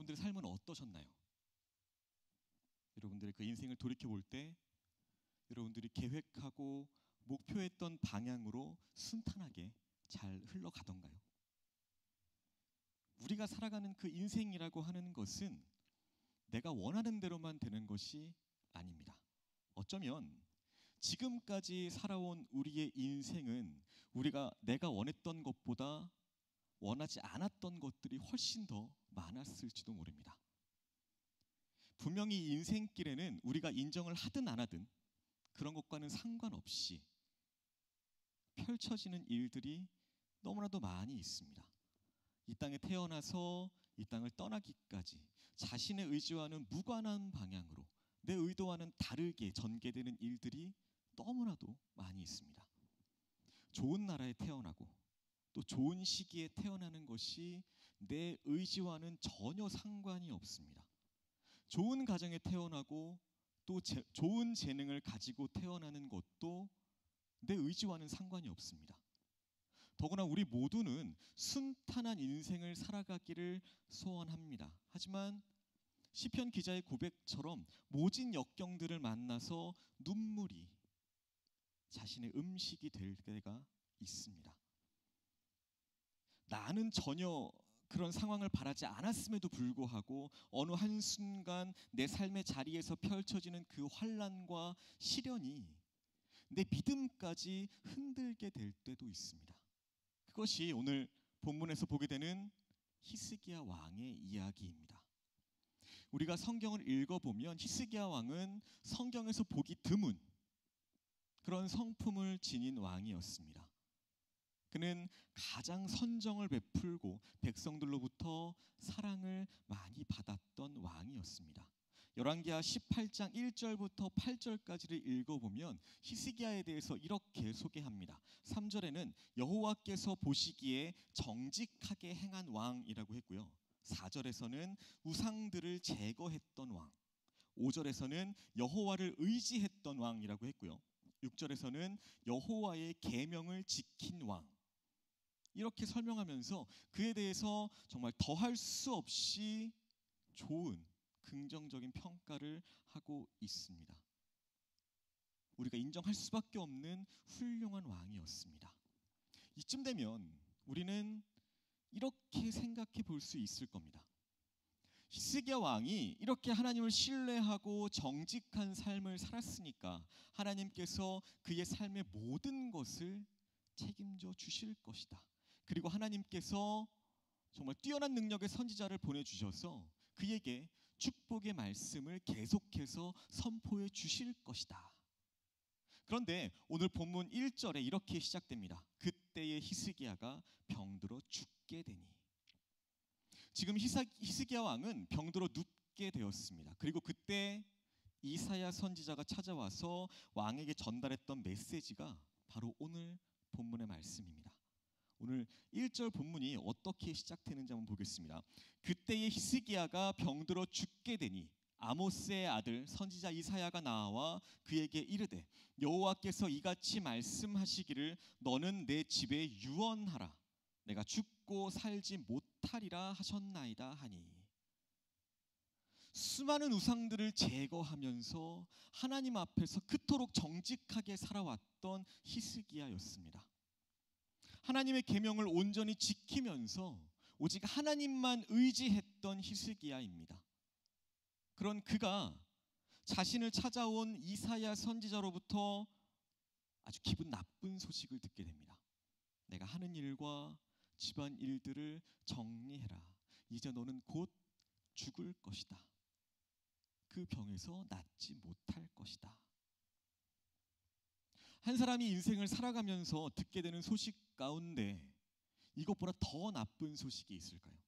여러분들의 삶은 어떠셨나요? 여러분들의 그 인생을 돌이켜 볼 때 여러분들이 계획하고 목표했던 방향으로 순탄하게 잘 흘러가던가요? 우리가 살아가는 그 인생이라고 하는 것은 내가 원하는 대로만 되는 것이 아닙니다. 어쩌면 지금까지 살아온 우리의 인생은 내가 원했던 것보다 원하지 않았던 것들이 훨씬 더 많았을지도 모릅니다. 분명히 인생길에는 우리가 인정을 하든 안 하든 그런 것과는 상관없이 펼쳐지는 일들이 너무나도 많이 있습니다. 이 땅에 태어나서 이 땅을 떠나기까지 자신의 의지와는 무관한 방향으로 내 의도와는 다르게 전개되는 일들이 너무나도 많이 있습니다. 좋은 나라에 태어나고 또 좋은 시기에 태어나는 것이 내 의지와는 전혀 상관이 없습니다. 좋은 가정에 태어나고 또 좋은 재능을 가지고 태어나는 것도 내 의지와는 상관이 없습니다. 더구나 우리 모두는 순탄한 인생을 살아가기를 소원합니다. 하지만 시편 기자의 고백처럼 모진 역경들을 만나서 눈물이 자신의 음식이 될 때가 있습니다. 나는 전혀 그런 상황을 바라지 않았음에도 불구하고 어느 한순간 내 삶의 자리에서 펼쳐지는 그 환난과 시련이 내 믿음까지 흔들게 될 때도 있습니다. 그것이 오늘 본문에서 보게 되는 히스기야 왕의 이야기입니다. 우리가 성경을 읽어보면 히스기야 왕은 성경에서 보기 드문 그런 성품을 지닌 왕이었습니다. 그는 가장 선정을 베풀고 백성들로부터 사랑을 많이 받았던 왕이었습니다. 열왕기하 18장 1절부터 8절까지를 읽어보면 히스기야에 대해서 이렇게 소개합니다. 3절에는 여호와께서 보시기에 정직하게 행한 왕이라고 했고요. 4절에서는 우상들을 제거했던 왕, 5절에서는 여호와를 의지했던 왕이라고 했고요. 6절에서는 여호와의 계명을 지킨 왕, 이렇게 설명하면서 그에 대해서 정말 더할 수 없이 좋은 긍정적인 평가를 하고 있습니다. 우리가 인정할 수밖에 없는 훌륭한 왕이었습니다. 이쯤 되면 우리는 이렇게 생각해 볼 수 있을 겁니다. 히스기야 왕이 이렇게 하나님을 신뢰하고 정직한 삶을 살았으니까 하나님께서 그의 삶의 모든 것을 책임져 주실 것이다. 그리고 하나님께서 정말 뛰어난 능력의 선지자를 보내주셔서 그에게 축복의 말씀을 계속해서 선포해 주실 것이다. 그런데 오늘 본문 1절에 이렇게 시작됩니다. 그때의 히스기야가 병들어 죽게 되니. 지금 히스기야 왕은 병들어 눕게 되었습니다. 그리고 그때 이사야 선지자가 찾아와서 왕에게 전달했던 메시지가 바로 오늘 본문의 말씀입니다. 오늘 1절 본문이 어떻게 시작되는지 한번 보겠습니다. 그때의 히스기야가 병들어 죽게 되니 아모스의 아들 선지자 이사야가 나와 그에게 이르되 여호와께서 이같이 말씀하시기를 너는 내 집에 유언하라. 내가 죽고 살지 못하리라 하셨나이다 하니. 수많은 우상들을 제거하면서 하나님 앞에서 그토록 정직하게 살아왔던 히스기야였습니다. 하나님의 계명을 온전히 지키면서 오직 하나님만 의지했던 히스기야입니다. 그런 그가 자신을 찾아온 이사야 선지자로부터 아주 기분 나쁜 소식을 듣게 됩니다. 내가 하는 일과 집안 일들을 정리해라. 이제 너는 곧 죽을 것이다. 그 병에서 낫지 못할 것이다. 한 사람이 인생을 살아가면서 듣게 되는 소식 가운데 이것보다 더 나쁜 소식이 있을까요?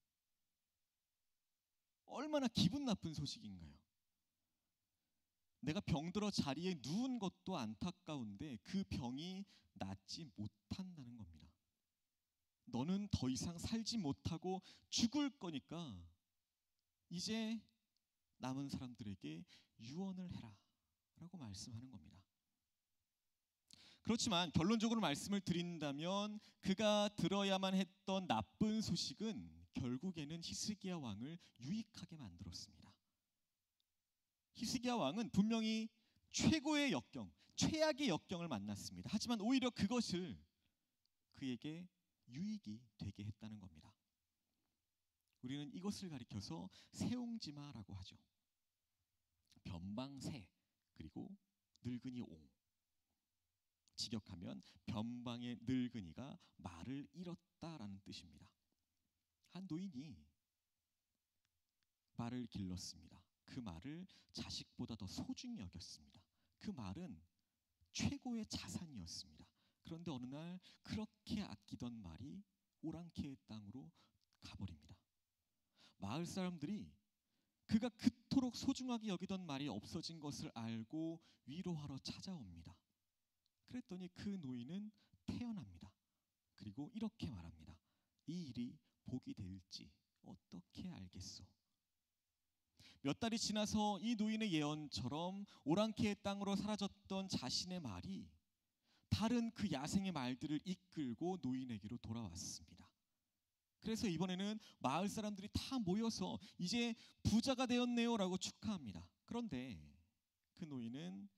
얼마나 기분 나쁜 소식인가요? 내가 병들어 자리에 누운 것도 안타까운데 그 병이 낫지 못한다는 겁니다. 너는 더 이상 살지 못하고 죽을 거니까 이제 남은 사람들에게 유언을 해라 라고 말씀하는 겁니다. 그렇지만 결론적으로 말씀을 드린다면 그가 들어야만 했던 나쁜 소식은 결국에는 히스기야 왕을 유익하게 만들었습니다. 히스기야 왕은 분명히 최고의 역경, 최악의 역경을 만났습니다. 하지만 오히려 그것을 그에게 유익이 되게 했다는 겁니다. 우리는 이것을 가리켜서 세옹지마라고 하죠. 변방새 그리고 늙은이 옹. 직역하면 변방의 늙은이가 말을 잃었다라는 뜻입니다. 한 노인이 말을 길렀습니다. 그 말을 자식보다 더 소중히 여겼습니다. 그 말은 최고의 자산이었습니다. 그런데 어느 날 그렇게 아끼던 말이 오랑캐의 땅으로 가버립니다. 마을 사람들이 그가 그토록 소중하게 여기던 말이 없어진 것을 알고 위로하러 찾아옵니다. 그랬더니 그 노인은 태어납니다. 그리고 이렇게 말합니다. 이 일이 복이 될지 어떻게 알겠소? 몇 달이 지나서 이 노인의 예언처럼 오랑캐의 땅으로 사라졌던 자신의 말이 다른 그 야생의 말들을 이끌고 노인에게로 돌아왔습니다. 그래서 이번에는 마을 사람들이 다 모여서 이제 부자가 되었네요 라고 축하합니다. 그런데 그 노인은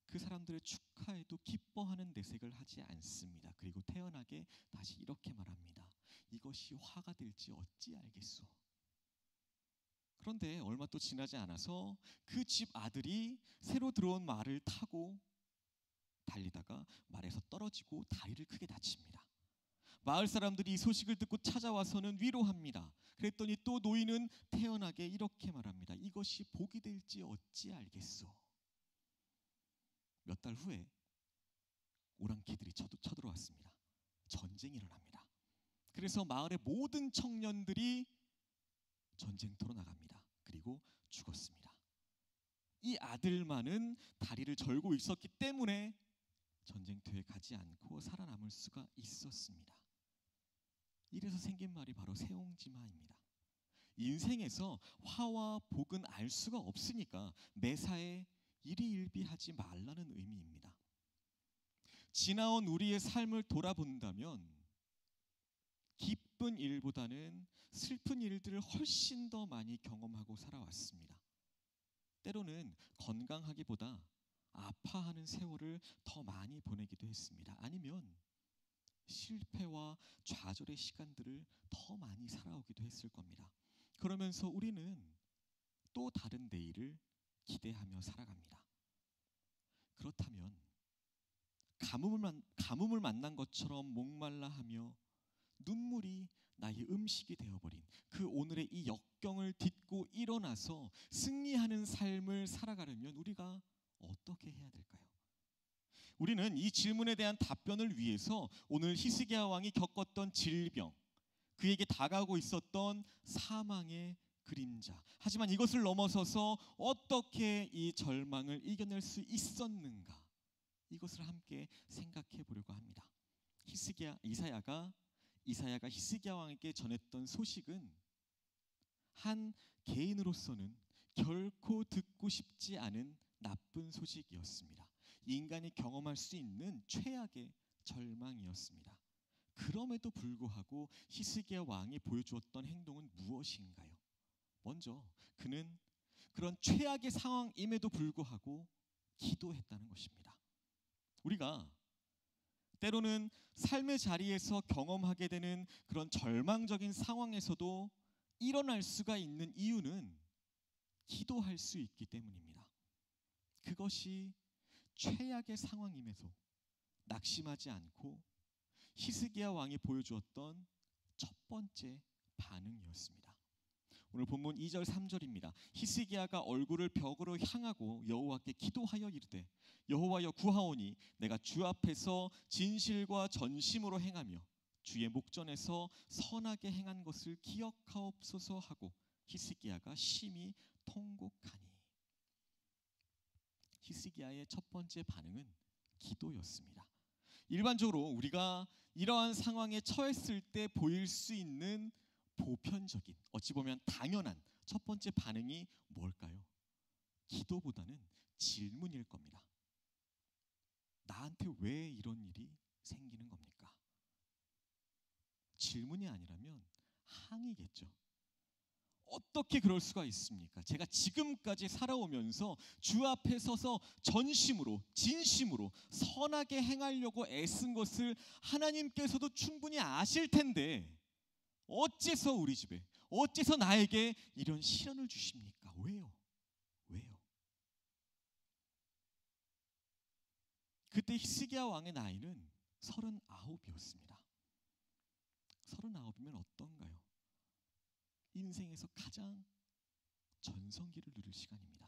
그 사람들의 축하에도 기뻐하는 내색을 하지 않습니다. 그리고 태연하게 다시 이렇게 말합니다. 이것이 화가 될지 어찌 알겠소? 그런데 얼마 또 지나지 않아서 그 집 아들이 새로 들어온 말을 타고 달리다가 말에서 떨어지고 다리를 크게 다칩니다. 마을 사람들이 이 소식을 듣고 찾아와서는 위로합니다. 그랬더니 또 노인은 태연하게 이렇게 말합니다. 이것이 복이 될지 어찌 알겠소? 몇 달 후에 오랑캐들이 쳐들어왔습니다. 전쟁이 일어납니다. 그래서 마을의 모든 청년들이 전쟁터로 나갑니다. 그리고 죽었습니다. 이 아들만은 다리를 절고 있었기 때문에 전쟁터에 가지 않고 살아남을 수가 있었습니다. 이래서 생긴 말이 바로 세옹지마입니다. 인생에서 화와 복은 알 수가 없으니까 매사에 일희일비하지 말라는 의미입니다. 지나온 우리의 삶을 돌아본다면 기쁜 일보다는 슬픈 일들을 훨씬 더 많이 경험하고 살아왔습니다. 때로는 건강하기보다 아파하는 세월을 더 많이 보내기도 했습니다. 아니면 실패와 좌절의 시간들을 더 많이 살아오기도 했을 겁니다. 그러면서 우리는 또 다른 내일을 기대하며 살아갑니다. 그렇다면 가뭄을 만난 것처럼 목말라하며 눈물이 나의 음식이 되어버린 그 오늘의 이 역경을 딛고 일어나서 승리하는 삶을 살아가려면 우리가 어떻게 해야 될까요? 우리는 이 질문에 대한 답변을 위해서 오늘 히스기야 왕이 겪었던 질병, 그에게 다가오고 있었던 사망의 그림자, 하지만 이것을 넘어서서 어떻게 이 절망을 이겨낼 수 있었는가, 이것을 함께 생각해 보려고 합니다. 이사야가 히스기야 왕에게 전했던 소식은 한 개인으로서는 결코 듣고 싶지 않은 나쁜 소식이었습니다. 인간이 경험할 수 있는 최악의 절망이었습니다. 그럼에도 불구하고 히스기야 왕이 보여주었던 행동은 무엇인가요? 먼저 그는 그런 최악의 상황임에도 불구하고 기도했다는 것입니다. 우리가 때로는 삶의 자리에서 경험하게 되는 그런 절망적인 상황에서도 일어날 수가 있는 이유는 기도할 수 있기 때문입니다. 그것이 최악의 상황임에도 낙심하지 않고 히스기야 왕이 보여주었던 첫 번째 반응이었습니다. 오늘 본문 2절 3절입니다. 히스기야가 얼굴을 벽으로 향하고 여호와께 기도하여 이르되 여호와여 구하오니 내가 주 앞에서 진실과 전심으로 행하며 주의 목전에서 선하게 행한 것을 기억하옵소서 하고 히스기야가 심히 통곡하니. 히스기야의 첫 번째 반응은 기도였습니다. 일반적으로 우리가 이러한 상황에 처했을 때 보일 수 있는 보편적인, 어찌 보면 당연한 첫 번째 반응이 뭘까요? 기도보다는 질문일 겁니다. 나한테 왜 이런 일이 생기는 겁니까? 질문이 아니라면 항이겠죠. 어떻게 그럴 수가 있습니까? 제가 지금까지 살아오면서 주 앞에 서서 전심으로 진심으로 선하게 행하려고 애쓴 것을 하나님께서도 충분히 아실 텐데 어째서 우리 집에, 어째서 나에게 이런 시련을 주십니까? 왜요? 왜요? 그때 히스기야 왕의 나이는 39이었습니다. 39이면 어떤가요? 인생에서 가장 전성기를 누릴 시간입니다.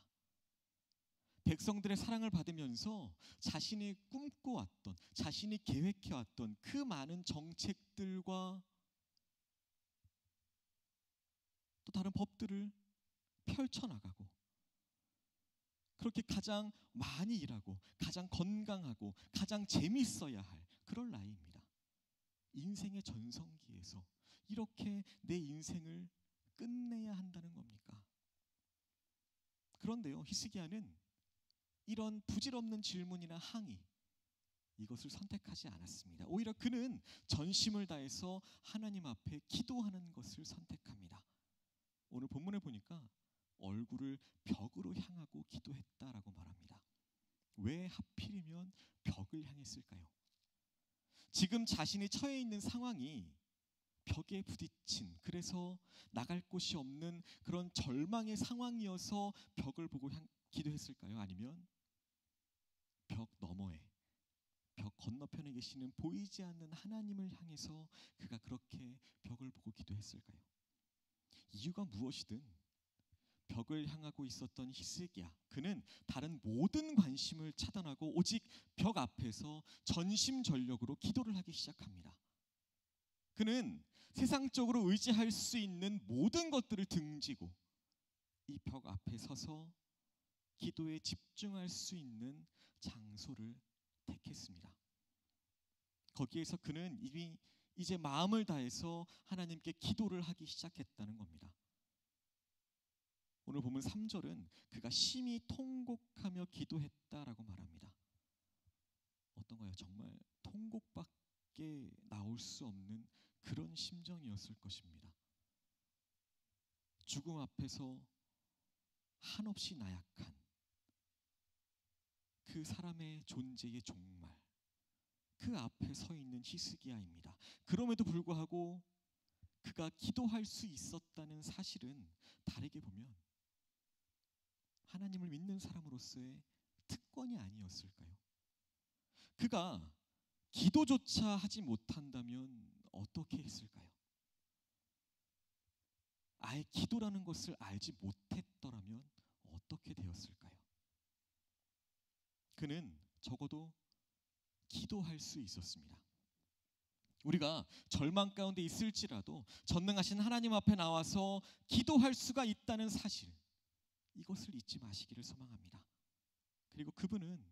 백성들의 사랑을 받으면서 자신이 꿈꿔왔던, 자신이 계획해왔던 그 많은 정책들과 또 다른 법들을 펼쳐나가고 그렇게 가장 많이 일하고 가장 건강하고 가장 재밌어야 할 그럴 나이입니다. 인생의 전성기에서 이렇게 내 인생을 끝내야 한다는 겁니까? 그런데요, 히스기야는 이런 부질없는 질문이나 항의 이것을 선택하지 않았습니다. 오히려 그는 전심을 다해서 하나님 앞에 기도하는 것을 선택합니다. 오늘 본문에 보니까 얼굴을 벽으로 향하고 기도했다라고 말합니다. 왜 하필이면 벽을 향했을까요? 지금 자신이 처해 있는 상황이 벽에 부딪힌, 그래서 나갈 곳이 없는 그런 절망의 상황이어서 벽을 보고 기도했을까요? 아니면 벽 너머에, 벽 건너편에 계시는 보이지 않는 하나님을 향해서 그가 그렇게 벽을 보고 기도했을까요? 이유가 무엇이든 벽을 향하고 있었던 히스기야, 그는 다른 모든 관심을 차단하고 오직 벽 앞에서 전심전력으로 기도를 하기 시작합니다. 그는 세상적으로 의지할 수 있는 모든 것들을 등지고 이 벽 앞에 서서 기도에 집중할 수 있는 장소를 택했습니다. 거기에서 그는 이제 마음을 다해서 하나님께 기도를 하기 시작했다는 겁니다. 오늘 보면 3절은 그가 심히 통곡하며 기도했다라고 말합니다. 어떤가요? 정말 통곡밖에 나올 수 없는 그런 심정이었을 것입니다. 죽음 앞에서 한없이 나약한 그 사람의 존재의 종말, 그 앞에 서 있는 히스기야입니다. 그럼에도 불구하고 그가 기도할 수 있었다는 사실은 다르게 보면 하나님을 믿는 사람으로서의 특권이 아니었을까요? 그가 기도조차 하지 못한다면 어떻게 했을까요? 아예 기도라는 것을 알지 못했더라면 어떻게 되었을까요? 그는 적어도 기도할 수 있었습니다. 우리가 절망 가운데 있을지라도 전능하신 하나님 앞에 나와서 기도할 수가 있다는 사실, 이것을 잊지 마시기를 소망합니다. 그리고 그분은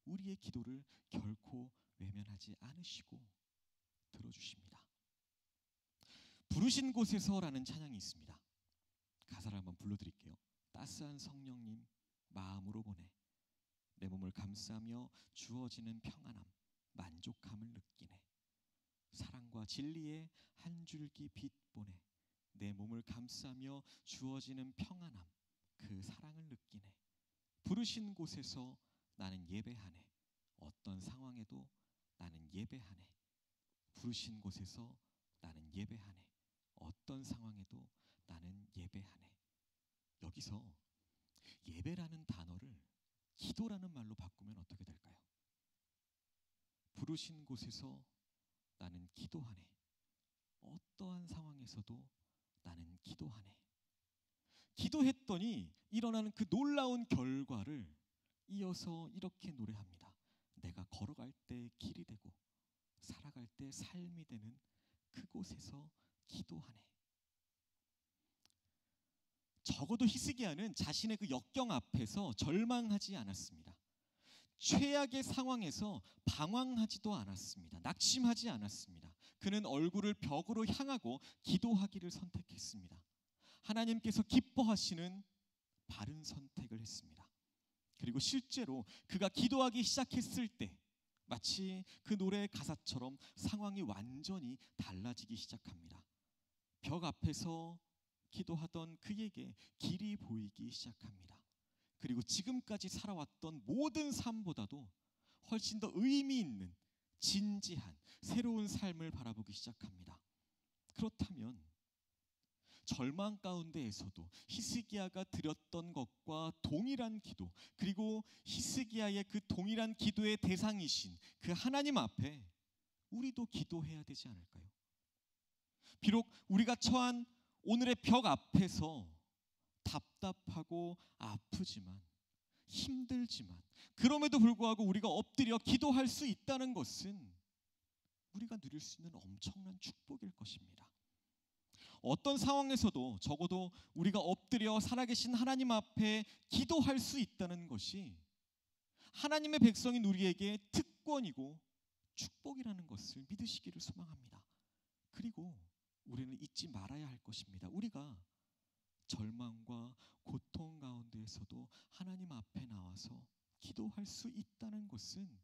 우리의 기도를 결코 외면하지 않으시고 들어주십니다. 부르신 곳에서라는 찬양이 있습니다. 가사를 한번 불러드릴게요. 따스한 성령님 마음으로 보내 내 몸을 감싸며 주어지는 평안함 만족함을 느끼네. 사랑과 진리의 한 줄기 빛 보내 내 몸을 감싸며 주어지는 평안함 그 사랑을 느끼네. 부르신 곳에서 나는 예배하네. 어떤 상황에도 나는 예배하네. 부르신 곳에서 나는 예배하네. 어떤 상황에도 나는 예배하네. 여기서 예배라는 단어를 기도라는 말로 바꾸면 어떻게 될까요? 부르신 곳에서 나는 기도하네. 어떠한 상황에서도 나는 기도하네. 기도했더니 일어나는 그 놀라운 결과를 이어서 이렇게 노래합니다. 내가 걸어갈 때 길이 되고 살아갈 때 삶이 되는 그곳에서 기도하네. 적어도 히스기야는 자신의 그 역경 앞에서 절망하지 않았습니다. 최악의 상황에서 방황하지도 않았습니다. 낙심하지 않았습니다. 그는 얼굴을 벽으로 향하고 기도하기를 선택했습니다. 하나님께서 기뻐하시는 바른 선택을 했습니다. 그리고 실제로 그가 기도하기 시작했을 때 마치 그 노래의 가사처럼 상황이 완전히 달라지기 시작합니다. 벽 앞에서 기도하던 그에게 길이 보이기 시작합니다. 그리고 지금까지 살아왔던 모든 삶보다도 훨씬 더 의미 있는 진지한 새로운 삶을 바라보기 시작합니다. 그렇다면 절망 가운데에서도 히스기야가 드렸던 것과 동일한 기도, 그리고 히스기야의 그 동일한 기도의 대상이신 그 하나님 앞에 우리도 기도해야 되지 않을까요? 비록 우리가 처한 오늘의 벽 앞에서 답답하고 아프지만, 힘들지만, 그럼에도 불구하고 우리가 엎드려 기도할 수 있다는 것은 우리가 누릴 수 있는 엄청난 축복일 것입니다. 어떤 상황에서도 적어도 우리가 엎드려 살아계신 하나님 앞에 기도할 수 있다는 것이 하나님의 백성인 우리에게 특권이고 축복이라는 것을 믿으시기를 소망합니다. 그리고 우리는 잊지 말아야 할 것입니다. 우리가 절망과 고통 가운데에서도 하나님 앞에 나와서 기도할 수 있다는 것은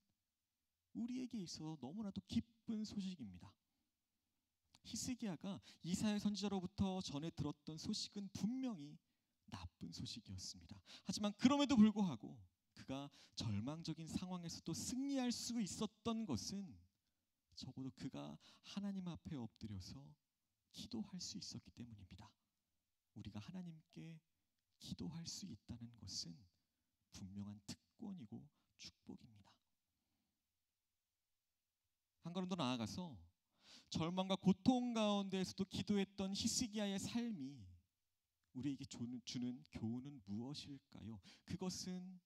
우리에게 있어 너무나도 기쁜 소식입니다. 히스기야가 이사야 선지자로부터 전해 들었던 소식은 분명히 나쁜 소식이었습니다. 하지만 그럼에도 불구하고 그가 절망적인 상황에서도 승리할 수 있었던 것은 적어도 그가 하나님 앞에 엎드려서 기도할 수 있었기 때문입니다. 우리가 하나님께 기도할 수 있다는 것은 분명한 특권이고 축복입니다. 한 걸음 더 나아가서 절망과 고통 가운데에서도 기도했던 히스기야의 삶이 우리에게 주는 교훈은 무엇일까요? 그것은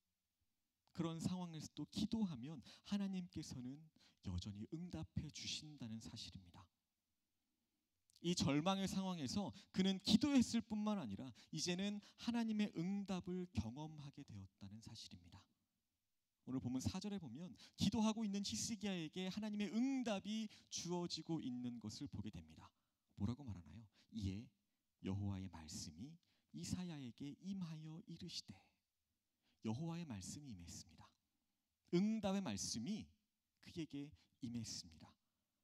그런 상황에서도 기도하면 하나님께서는 여전히 응답해 주신다는 사실입니다. 이 절망의 상황에서 그는 기도했을 뿐만 아니라 이제는 하나님의 응답을 경험하게 되었다는 사실입니다. 오늘 본문 4절에 보면 기도하고 있는 히스기야에게 하나님의 응답이 주어지고 있는 것을 보게 됩니다. 뭐라고 말하나요? 이에 여호와의 말씀이 이사야에게 임하여 이르시되, 여호와의 말씀이 임했습니다. 응답의 말씀이 그에게 임했습니다.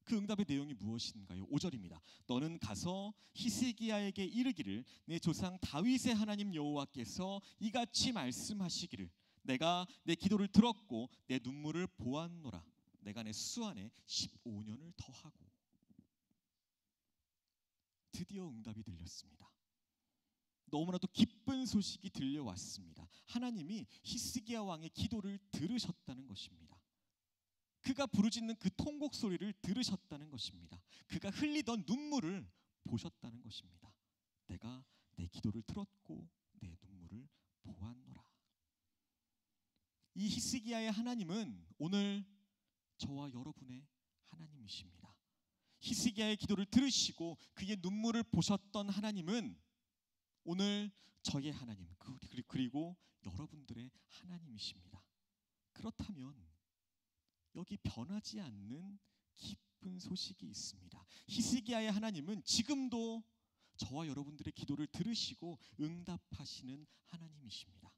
그 응답의 내용이 무엇인가요? 5절입니다. 너는 가서 히스기야에게 이르기를 내 조상 다윗의 하나님 여호와께서 이같이 말씀하시기를 내가 내 기도를 들었고 내 눈물을 보았노라. 내가 내 수 안에 15년을 더하고. 드디어 응답이 들렸습니다. 너무나도 기쁜 소식이 들려왔습니다. 하나님이 히스기야 왕의 기도를 들으셨다는 것입니다. 그가 부르짖는 그 통곡 소리를 들으셨다는 것입니다. 그가 흘리던 눈물을 보셨다는 것입니다. 내가 내 기도를 들었고 내 눈물을 보았노라. 이 히스기야의 하나님은 오늘 저와 여러분의 하나님이십니다. 히스기야의 기도를 들으시고 그의 눈물을 보셨던 하나님은 오늘 저의 하나님 그리고 여러분들의 하나님이십니다. 그렇다면 여기 변하지 않는 기쁜 소식이 있습니다. 히스기야의 하나님은 지금도 저와 여러분들의 기도를 들으시고 응답하시는 하나님이십니다.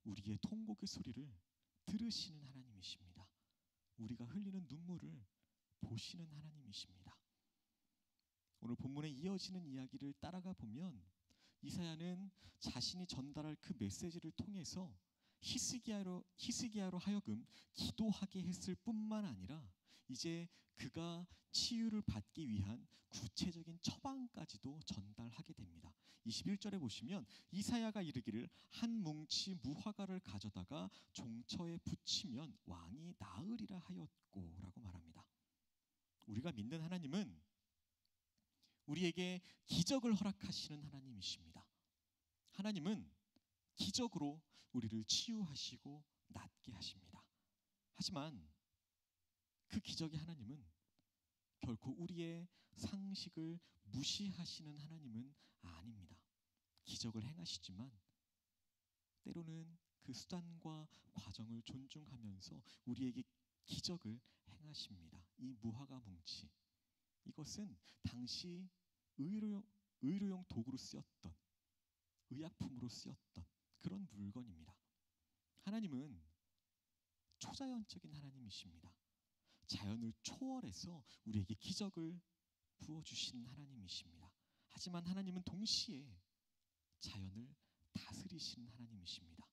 우리의 통곡의 소리를 들으시는 하나님이십니다. 우리가 흘리는 눈물을 보시는 하나님이십니다. 오늘 본문에 이어지는 이야기를 따라가 보면 이사야는 자신이 전달할 그 메시지를 통해서 히스기야로 하여금 기도하게 했을 뿐만 아니라 이제 그가 치유를 받기 위한 구체적인 처방까지도 전달하게 됩니다. 21절에 보시면 이사야가 이르기를 한 뭉치 무화과를 가져다가 종처에 붙이면 왕이 나으리라 하였고 라고 말합니다. 우리가 믿는 하나님은 우리에게 기적을 허락하시는 하나님이십니다. 하나님은 기적으로 우리를 치유하시고 낫게 하십니다. 하지만 그 기적의 하나님은 결코 우리의 상식을 무시하시는 하나님은 아닙니다. 기적을 행하시지만 때로는 그 수단과 과정을 존중하면서 우리에게 기적을 행하십니다. 이 무화과 뭉치, 이것은 당시 의료용 도구로 쓰였던, 의약품으로 쓰였던 그런 물건입니다. 하나님은 초자연적인 하나님이십니다. 자연을 초월해서 우리에게 기적을 부어주시는 하나님이십니다. 하지만 하나님은 동시에 자연을 다스리시는 하나님이십니다.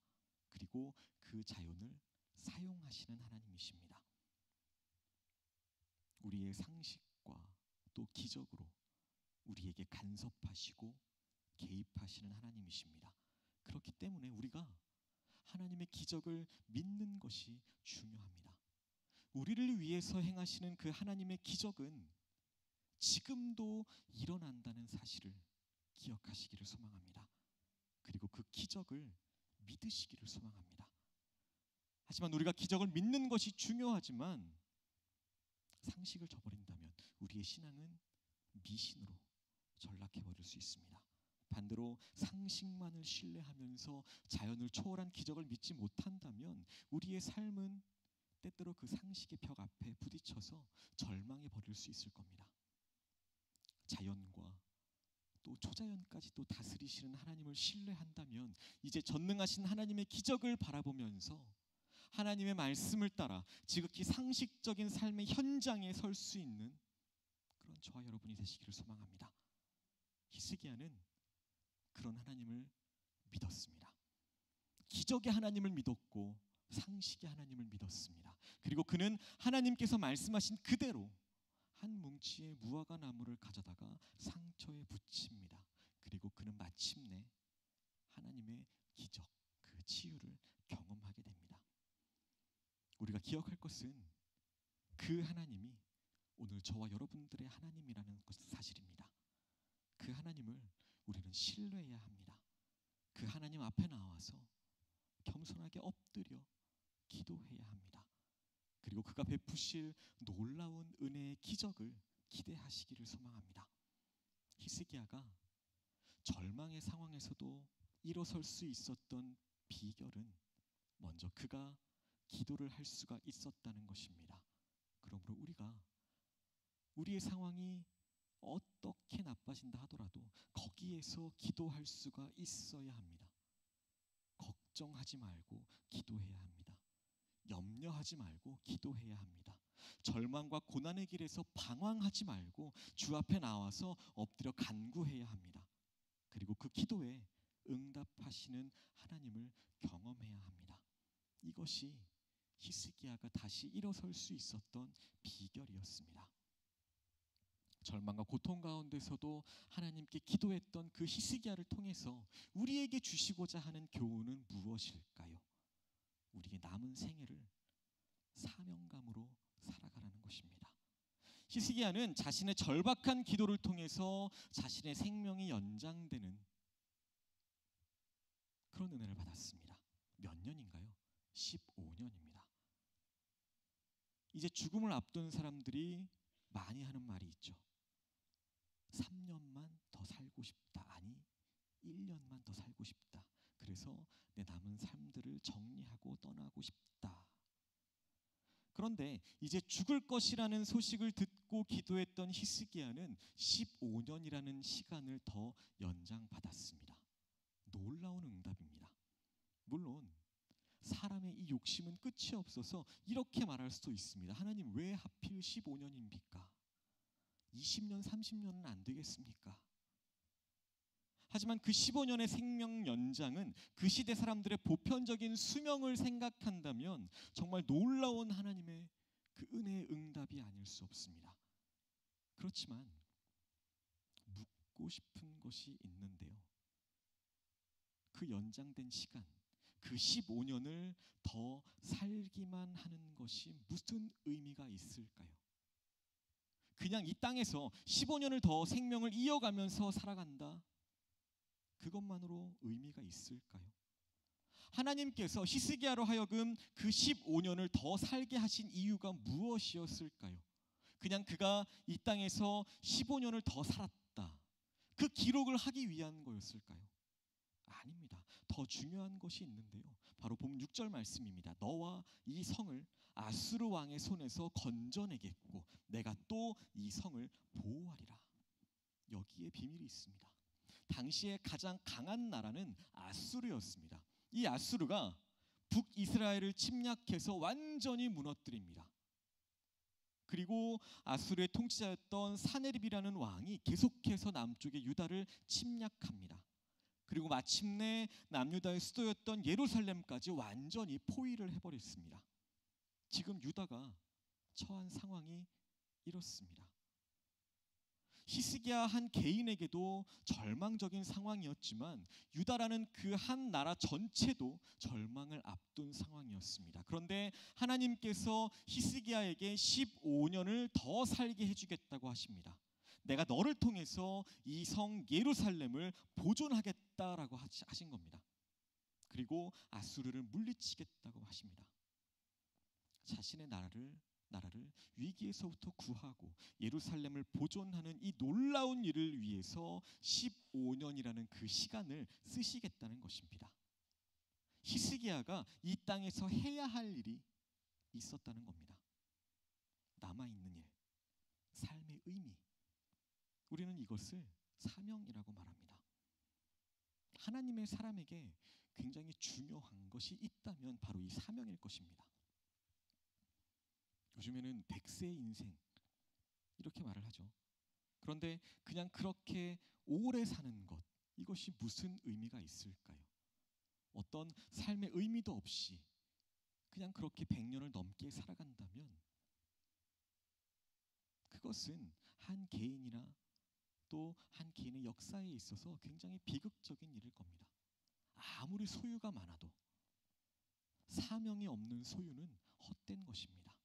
그리고 그 자연을 사용하시는 하나님이십니다. 우리의 상식과 또 기적으로 우리에게 간섭하시고 개입하시는 하나님이십니다. 그렇기 때문에 우리가 하나님의 기적을 믿는 것이 중요합니다. 우리를 위해서 행하시는 그 하나님의 기적은 지금도 일어난다는 사실을 기억하시기를 소망합니다. 그리고 그 기적을 믿으시기를 소망합니다. 하지만 우리가 기적을 믿는 것이 중요하지만 상식을 저버린다면 우리의 신앙은 미신으로 전락해버릴 수 있습니다. 반대로 상식만을 신뢰하면서 자연을 초월한 기적을 믿지 못한다면 우리의 삶은 때때로 그 상식의 벽 앞에 부딪혀서 절망해버릴 수 있을 겁니다. 자연과 또 초자연까지도 다스리시는 하나님을 신뢰한다면 이제 전능하신 하나님의 기적을 바라보면서 하나님의 말씀을 따라 지극히 상식적인 삶의 현장에 설 수 있는 그런 저와 여러분이 되시기를 소망합니다. 히스기야는 그런 하나님을 믿었습니다. 기적의 하나님을 믿었고 상식의 하나님을 믿었습니다. 그리고 그는 하나님께서 말씀하신 그대로 한 뭉치의 무화과 나무를 가져다가 상처에 붙입니다. 그리고 그는 마침내 하나님의 기적, 그 치유를 경험하게 됩니다. 우리가 기억할 것은 그 하나님이 오늘 저와 여러분들의 하나님이라는 것 사실입니다. 그 하나님을 우리는 신뢰해야 합니다. 그 하나님 앞에 나와서 겸손하게 엎드려 기도해야 합니다. 그리고 그가 베푸실 놀라운 은혜의 기적을 기대하시기를 소망합니다. 히스기야가 절망의 상황에서도 일어설 수 있었던 비결은 먼저 그가 기도를 할 수가 있었다는 것입니다. 그러므로 우리가 우리의 상황이 어떻게 나빠진다 하더라도 거기에서 기도할 수가 있어야 합니다. 걱정하지 말고 기도해야 합니다. 염려하지 말고 기도해야 합니다. 절망과 고난의 길에서 방황하지 말고 주 앞에 나와서 엎드려 간구해야 합니다. 그리고 그 기도에 응답하시는 하나님을 경험해야 합니다. 이것이 히스기야가 다시 일어설 수 있었던 비결이었습니다. 절망과 고통 가운데서도 하나님께 기도했던 그 히스기야를 통해서 우리에게 주시고자 하는 교훈은 무엇일까요? 우리의 남은 생애를 사명감으로 살아가라는 것입니다. 히스기야는 자신의 절박한 기도를 통해서 자신의 생명이 연장되는 그런 은혜를 받았습니다. 몇 년인가요? 15년입니다. 이제 죽음을 앞둔 사람들이 많이 하는 말이 있죠. 3년만 더 살고 싶다. 아니 1년만 더 살고 싶다. 그래서 내 남은 삶들을 정리하고 떠나고 싶다. 그런데 이제 죽을 것이라는 소식을 듣고 기도했던 히스기야는 15년이라는 시간을 더 연장받았습니다. 놀라운 응답입니다. 물론 사람의 이 욕심은 끝이 없어서 이렇게 말할 수도 있습니다. 하나님 왜 하필 15년입니까? 20년, 30년은 안 되겠습니까? 하지만 그 15년의 생명 연장은 그 시대 사람들의 보편적인 수명을 생각한다면 정말 놀라운 하나님의 그 은혜의 응답이 아닐 수 없습니다. 그렇지만 묻고 싶은 것이 있는데요. 그 연장된 시간, 그 15년을 더 살기만 하는 것이 무슨 의미가 있을까요? 그냥 이 땅에서 15년을 더 생명을 이어가면서 살아간다. 그것만으로 의미가 있을까요? 하나님께서 히스기야로 하여금 그 15년을 더 살게 하신 이유가 무엇이었을까요? 그냥 그가 이 땅에서 15년을 더 살았다. 그 기록을 하기 위한 거였을까요? 아닙니다. 더 중요한 것이 있는데요. 바로 본문 6절 말씀입니다. 너와 이 성을 아수르 왕의 손에서 건져내겠고 내가 또 이 성을 보호하리라. 여기에 비밀이 있습니다. 당시에 가장 강한 나라는 아수르였습니다. 이 아수르가 북이스라엘을 침략해서 완전히 무너뜨립니다. 그리고 아수르의 통치자였던 사네립이라는 왕이 계속해서 남쪽의 유다를 침략합니다. 그리고 마침내 남유다의 수도였던 예루살렘까지 완전히 포위를 해버렸습니다. 지금 유다가 처한 상황이 이렇습니다. 히스기야 한 개인에게도 절망적인 상황이었지만 유다라는 그 한 나라 전체도 절망을 앞둔 상황이었습니다. 그런데 하나님께서 히스기야에게 15년을 더 살게 해주겠다고 하십니다. 내가 너를 통해서 이 성 예루살렘을 보존하겠다라고 하신 겁니다. 그리고 아수르를 물리치겠다고 하십니다. 자신의 나라를 위기에서부터 구하고 예루살렘을 보존하는 이 놀라운 일을 위해서 15년이라는 그 시간을 쓰시겠다는 것입니다. 히스기야가 이 땅에서 해야 할 일이 있었다는 겁니다. 남아있는 일, 삶의 의미. 우리는 이것을 사명이라고 말합니다. 하나님의 사람에게 굉장히 중요한 것이 있다면 바로 이 사명일 것입니다. 요즘에는 100세 인생 이렇게 말을 하죠. 그런데 그냥 그렇게 오래 사는 것, 이것이 무슨 의미가 있을까요? 어떤 삶의 의미도 없이 그냥 그렇게 100년을 넘게 살아간다면 그것은 한 개인이나 또 한 개인의 역사에 있어서 굉장히 비극적인 일일 겁니다. 아무리 소유가 많아도 사명이 없는 소유는 헛된 것입니다.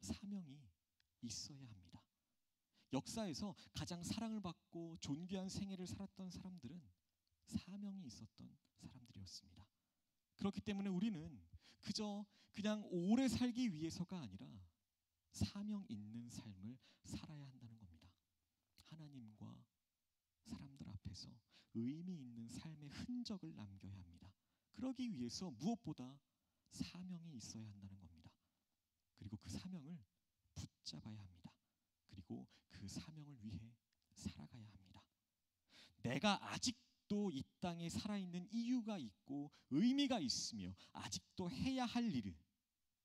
사명이 있어야 합니다. 역사에서 가장 사랑을 받고 존귀한 생애를 살았던 사람들은 사명이 있었던 사람들이었습니다. 그렇기 때문에 우리는 그냥 오래 살기 위해서가 아니라 사명 있는 삶을 살아야 한다는 겁니다. 하나님과 사람들 앞에서 의미 있는 삶의 흔적을 남겨야 합니다. 그러기 위해서 무엇보다 사명이 있어야 한다는 겁니다. 그리고 그 사명을 붙잡아야 합니다. 그리고 그 사명을 위해 살아가야 합니다. 내가 아직도 이 땅에 살아있는 이유가 있고 의미가 있으며 아직도 해야 할 일,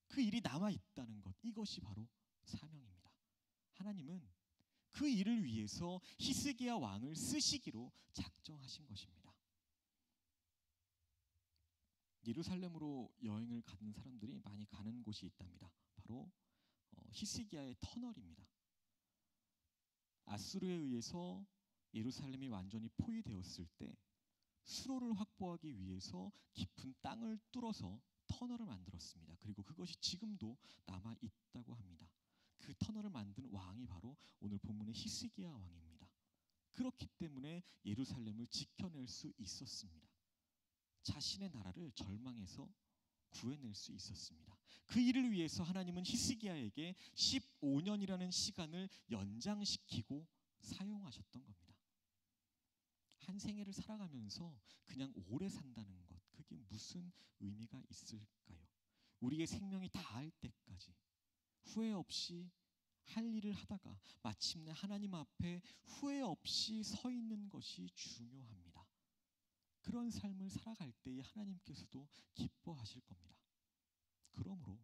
그 일이 남아있다는 것, 이것이 바로 사명입니다. 하나님은 그 일을 위해서 히스기야 왕을 쓰시기로 작정하신 것입니다. 예루살렘으로 여행을 가는 사람들이 많이 가는 곳이 있답니다. 바로 히스기야의 터널입니다. 아수르에 의해서 예루살렘이 완전히 포위되었을 때 수로를 확보하기 위해서 깊은 땅을 뚫어서 터널을 만들었습니다. 그리고 그것이 지금도 남아 있다고 합니다. 그 터널을 만든 왕이 바로 오늘 본문의 히스기야 왕입니다. 그렇기 때문에 예루살렘을 지켜낼 수 있었습니다. 자신의 나라를 절망에서 구해낼 수 있었습니다. 그 일을 위해서 하나님은 히스기야에게 15년이라는 시간을 연장시키고 사용하셨던 겁니다. 한 생애를 살아가면서 그냥 오래 산다는 것, 그게 무슨 의미가 있을까요? 우리의 생명이 다할 때까지 후회 없이 할 일을 하다가 마침내 하나님 앞에 후회 없이 서 있는 것이 중요합니다. 그런 삶을 살아갈 때에 하나님께서도 기뻐하실 겁니다. 그러므로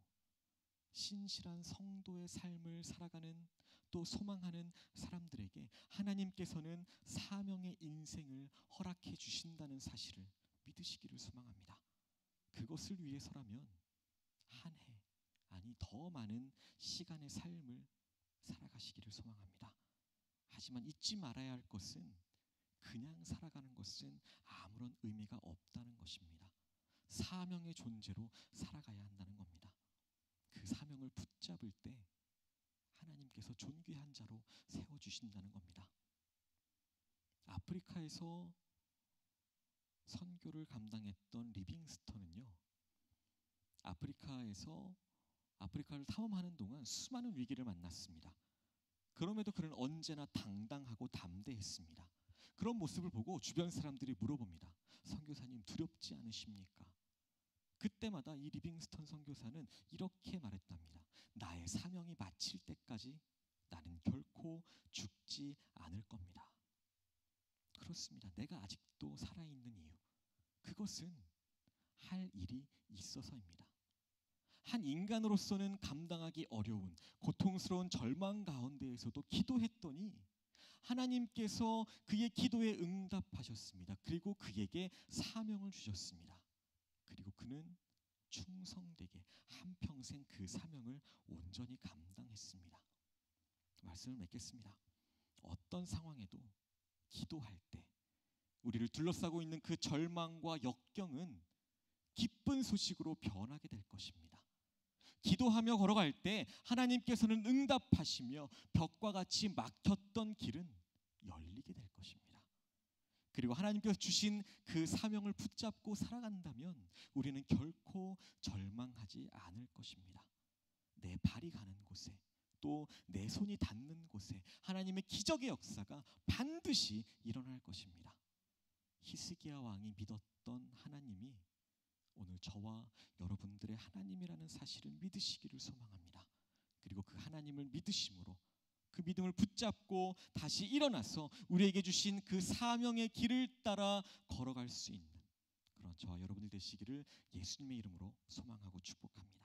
신실한 성도의 삶을 살아가는 또 소망하는 사람들에게 하나님께서는 사명의 인생을 허락해 주신다는 사실을 믿으시기를 소망합니다. 그것을 위해서라면 한 해, 아니 더 많은 시간의 삶을 살아가시기를 소망합니다. 하지만 잊지 말아야 할 것은 그냥 살아가는 것은 아무런 의미가 없다는 것입니다. 사명의 존재로 살아가야 한다는 겁니다. 그 사명을 붙잡을 때 하나님께서 존귀한 자로 세워주신다는 겁니다. 아프리카에서 선교를 감당했던 리빙스턴은요, 아프리카를 탐험하는 동안 수많은 위기를 만났습니다. 그럼에도 그는 언제나 당당하고 담대했습니다. 그런 모습을 보고 주변 사람들이 물어봅니다. 선교사님 두렵지 않으십니까? 그때마다 이 리빙스턴 선교사는 이렇게 말했답니다. 나의 사명이 마칠 때까지 나는 결코 죽지 않을 겁니다. 그렇습니다. 내가 아직도 살아있는 이유, 그것은 할 일이 있어서입니다. 한 인간으로서는 감당하기 어려운 고통스러운 절망 가운데에서도 기도했더니 하나님께서 그의 기도에 응답하셨습니다. 그리고 그에게 사명을 주셨습니다. 그리고 그는 충성되게 한평생 그 사명을 온전히 감당했습니다. 말씀을 맺겠습니다. 어떤 상황에도 기도할 때 우리를 둘러싸고 있는 그 절망과 역경은 기쁜 소식으로 변하게 될 것입니다. 기도하며 걸어갈 때 하나님께서는 응답하시며 벽과 같이 막혔던 길은 열리게 될 것입니다. 그리고 하나님께서 주신 그 사명을 붙잡고 살아간다면 우리는 결코 절망하지 않을 것입니다. 내 발이 가는 곳에 또 내 손이 닿는 곳에 하나님의 기적의 역사가 반드시 일어날 것입니다. 히스기야 왕이 믿었던 하나님이 오늘 저와 여러분들의 하나님이라는 사실을 믿으시기를 소망합니다. 그리고 그 하나님을 믿으심으로 그 믿음을 붙잡고 다시 일어나서 우리에게 주신 그 사명의 길을 따라 걸어갈 수 있는 그런 저와 여러분들 되시기를 예수님의 이름으로 소망하고 축복합니다.